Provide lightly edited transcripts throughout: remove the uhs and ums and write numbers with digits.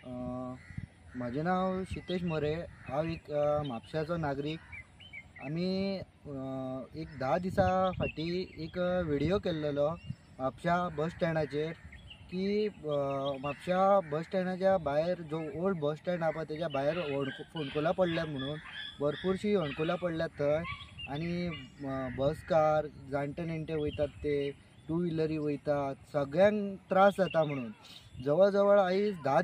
माझे नाव शितेश मोरे। हांव एक म्हापशाचो नागरीक। आम्ही एक 10 दिसा फाटी एक व्हिडिओ केल्लो म्हापशा बस स्टँडाचेर की म्हापशा बस स्टँडाच्या भायर जो ओल्ड बस स्टँड आहा पळय तेच्या भायर फोंडकुलां पडल्यात म्हणून भरपूरशी फोंडकुलां पडल्यात थंय। आणि बस कार जाणटे नेणटे वयतात, ते टू व्हिलरी वयतात, सगळ्यांक त्रास जाता म्हणून जवळ जवळ आयज 10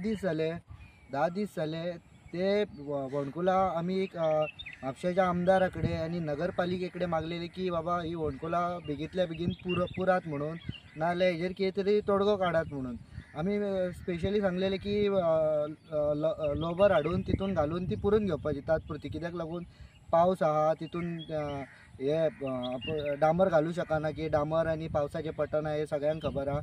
दीस झाले ते फोंडकुलां आमी एक म्हापशाच्या आमदारा कडेन आनी नगरपालिके कडेन मागलेली की बाबा ही फोंडकुलां बेगींतल्या बेगीन पुरात म्हणून, नाजाल्यार हेजेर कितें तरी तोडगो काडात म्हणून। आमी स्पेशली सांगलेले की लोबर हाडून तितून घालून ती पुरून घेवपाची तात्पुरती, कित्याक लागून पावस आहा तितून हे डांबर घालू शकना की डांबर आनी पावसाचे पटना हे सगळ्यांक खबर आहा।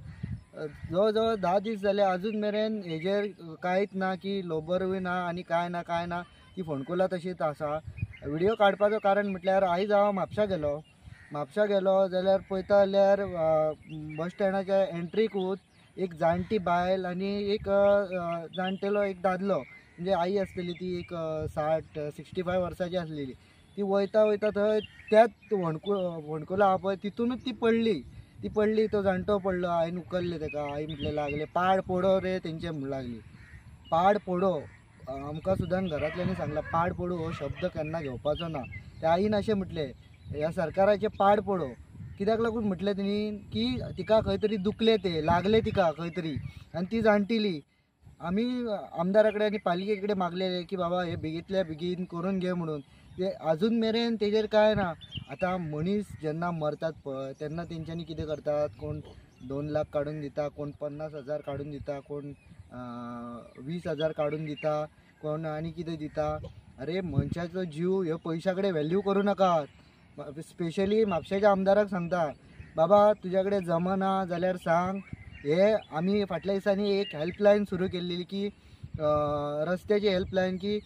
जवळ जवळ 10 दीस जाले अजून मेरेन हेजेर कांयच ना की लोबरूय ना आनी काय ना ती फोंडकुलां तशीच आसा। व्हिडिओ काडपाचो कारण म्हटल्यार आयज हांव म्हापशा गेलो जाल्यार पळयता जाल्यार बस स्टँडाच्या एंट्रीकूच एक जाणटी बायल आनी एक जाणटेलो एक दादलो, म्हणजे आई आसलेली ती एक 65 वर्साची आसलेली, ती वयता थंय त्याच फोंडकुलां आहा पळय तितूनच ती पडली, तो जाणटो पडलो। आईन उखल्ले ताका, आई म्हटलें लागले पाड पोडो रे तेंचे म्हण लागली। पाड पोडो आमकां सुद्दां घरांतल्यांनी सांगला पाड पोडो हो शब्द केन्ना घेवपाचो ना। त्या आईन अशें म्हटलें ह्या सरकाराचे पाड पोडो, कित्याक लागून म्हटलें तेणी की तिका खंय तरी दुखले, ते लागले तिका खंय तरी आनी ती जाणटिली। आमी आमदारा कडेन आनी पालिके कडेन मागलेले की बाबा हे बेगींतल्या बेगीन करून घे म्हणून, ते अजून मेरेन तेजेर काय ना। आता मनीस जेन्ना मरतात पळय तेन्ना तेंच्यांनी कितें करतात, कोण 2 लाख काडून दिता, कोण 50,000 काडून दिता, कोण 20,000 काडून दिता, कोण आनी कितें दिता। अरे मनशाचो जीव ह्यो पयशा कडेन व्हॅल्यू करूं नाकात। स्पेशली म्हापशेच्या आमदाराक सांगता, बाबा तुज्या कडेन जमना जाल्यार सांग। हे आमी फाटल्या दिसांनी एक हेल्पलायन सुरू केल्ली की रस्त्याची हेल्पलायन की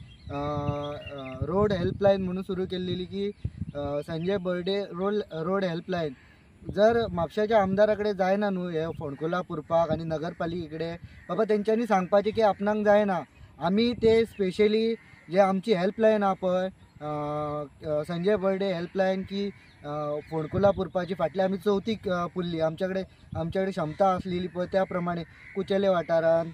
रोड हेल्पलायन म्हणून सुरू केल्ली की संजय बर्डे रोड हेल्पलायन। जर म्हापशाच्या आमदारा कडेन जायना न्हू हे फोंडकुलां पुरपाक आनी नगरपालिके कडेन, बाबा तेंच्यांनी सांगपाचें की आपणाक जायना। आमी ते स्पेशली जे आमची हेल्पलायन आहा पळय संजय बर्डे हेल्पलायन की फोंडकुलां पुरपाची, फाटल्या आमी 4थीक पुरली। आमच्या कडेन क्षमता आसलेली पळय त्या प्रमाणे कुचेले वाठारांत,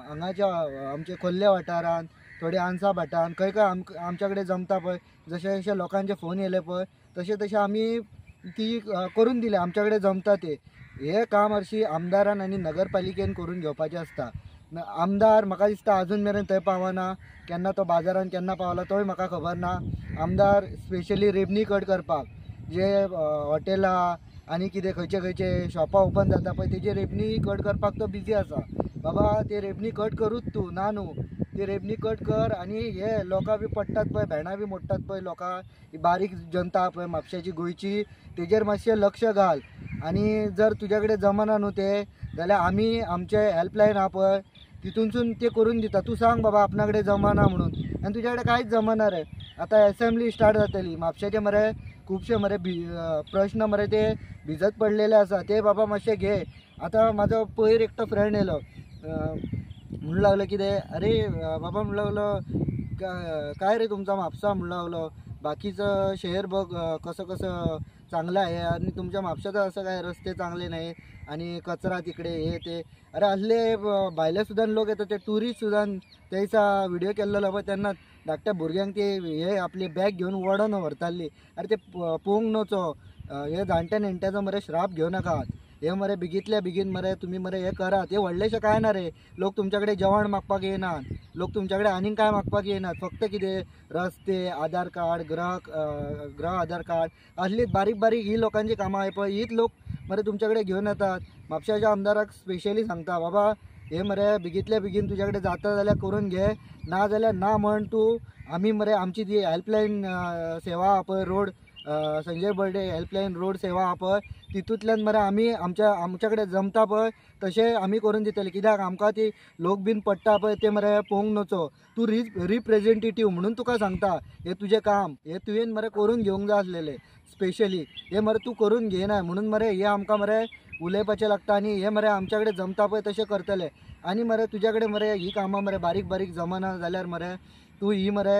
हांगाच्या आमचे खोर्ले वाठारांत, थोडे आनसा भाटांत खंय आमच्या कडेन जमता पळय, जशे जशे लोकांचे फोन येयले पळय तशें आमी ती करून दिले, आमच्या कडेन जमता ते। हे काम हरशीं आमदारान आनी नगरपालिकेन करून घेवपाचें आसता। आमदार म्हाका दिसता अजून मेरेन थंय पावना, केन्ना तो बाजारान केन्ना पावला तोय म्हाका खबर ना। आमदार स्पेशली रेबनी कट करपाक, जे हॉटेलां आनी कितें खंयचे शॉपां ओपन जाता पळय तेजे रेबनी कट करपाक तो बिजी आसा। बाबा ते रेबनी कट करूच तूं, ना न्हू ती रेबनी कट कर। आनी हे लोकां बी पडटात पळय, भेणां बी मोडटात पळय लोकां, ही बारीक जनता पळय म्हापशाची गोंयची, तेजेर मातशें लक्ष घाल। आनी जर तुज्या कडेन जमना न्हू ते जाल्यार आमी आमचे हेल्पलायन आहा पळय तितूनसून ते करून दिता। तूं सांग बाबा आपणा कडेन जमना म्हणून, आनी तुज्या कडेन कांयच जमना रे। आतां असेंब्ली स्टार्ट जातली, म्हापशाचे मरे खुबशे मरे प्रश्न मरे ते भिजत पडलेले आसा, ते बाबा मातशे घे। आतां म्हाजो पयर एकटो फ्रेंड येयलो, म्हणूं लागलो कितें, अरे बाबा म्हणूं लागलो काय रे तुमचा म्हापसा म्हणूं लागलो, बाकीचं शहर बघ कसं चांगलं आहे आणि तुमच्या म्हापशाचं असं काय रस्ते चांगले नाही आणि कचरा तिकडे हे ते। अरे असले भायले सुद्दां लोक येतात, ते टुरिस्ट सुद्दां त्याचा व्हिडिओ केल्लो पळय तेन्ना धाकट्या भुरग्यांक ते हे आपली बॅग घेवन वडोन व्हरताली। अरे ते पळोवंक नवचो, हे जाणट्या नेणट्याचो मरे श्राप घेवं नाकात। हे मरे बेगींतल्या बेगीन मरे तुम्ही मरे हे करात, हे व्हडलेशें काय ना रे। लोक तुमच्याकडे जेवण मागपाक येनात, लोक तुमच्याकडे आनीक काय मागपाक येनात, फक्त कितें रस्ते, आधार कार्ड, ग्रह आधार कार्ड, असलीच बारीक ही लोकांची कामां आहे पळय हीच लोक मरे तुमच्याकडे घेवन येतात। म्हापशाच्या आमदाराक स्पेशली सांगता, बाबा हे मरे बेगींतल्या बेगीन तुझ्याकडे जाता जाल्यार करून घे, ना जाल्यार ना म्हण तूं। आमी मरे आमची ती हेल्पलायन सेवा आहा पळय road Sanjay Barde helpline road सेवा आहा पळय तितूंतल्यान मरे आमी आमच्या कडेन जमता पळय तशें आमी करून दितले। कित्याक आमकां ती लोक बीन पडटा पळय ते मरे पळोवंक नवचो। तूं रिप्रेझेंटेटिव्ह म्हणून तुका सांगता, हे तुजें काम हे तुवें मरे करून घेवंक जाय आसलेलें। स्पेशली हे मरे तूं करून घेयना म्हणून मरे हे आमकां मरे उलयपाचें लागता आनी हे मरे आमच्या कडेन जमता पळय तशें करतले. आनी मरे तुज्या कडेन मरे ही कामां मरे बारीक बारीक जमना जाल्यार मरे तूं ही मरे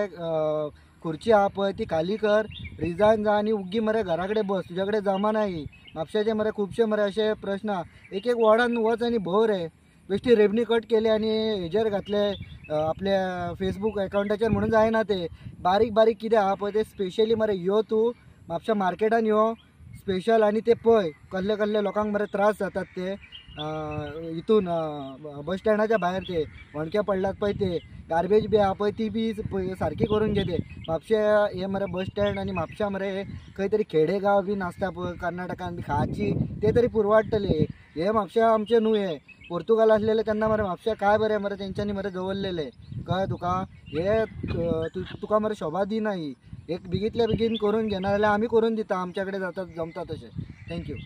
खुर्ची आहा पळय ती खाली कर, रिजायन जा आनी उग्गी मरे घरा कडेन बस. तुज्या कडेन जमना ही. म्हापशाचे मरे खुबशे मरे अशे प्रश्न आहा. एक एक वॉर्डान वच आनी भोव रे. बेश्टी रेबणी कट केली आनी हेजेर घातले आपल्या फेसबूक अकाउंटाचेर म्हणून जायना ते. बारीक बारीक कितें आहा पळय ते स्पेशली मरे यो तूं म्हापशा मार्केटान यो स्पेशल आनी ते पळय कसले कसले लोकांक मरे त्रास जातात ते हितून बस स्टँडाच्या भायर ते वणके पडलात पळय ते गार्बेज बी आहा पळय ती बी सारकी करून घे ते. म्हापशे हे मरे बस स्टँड आनी म्हापशा मरे खंय तरी खेडेगांव बीन आसता पळय कर्नाटकान बी खाची ते तरी पुरवाडटले. हे म्हापशा आमचे न्हू हे पोर्तुगाल असलेले तेन्ना मरे म्हापशा काय बरे मरे तेंच्यांनी मरे दवरलेले कळ्ळें तुका. हे तुका मरे शोभा दिना ही. एक बेगीतल्या बेगीन करून घेना जाल्यार आमी करून दिता आमच्या कडेन जाता जमता तशें. थँक्यू.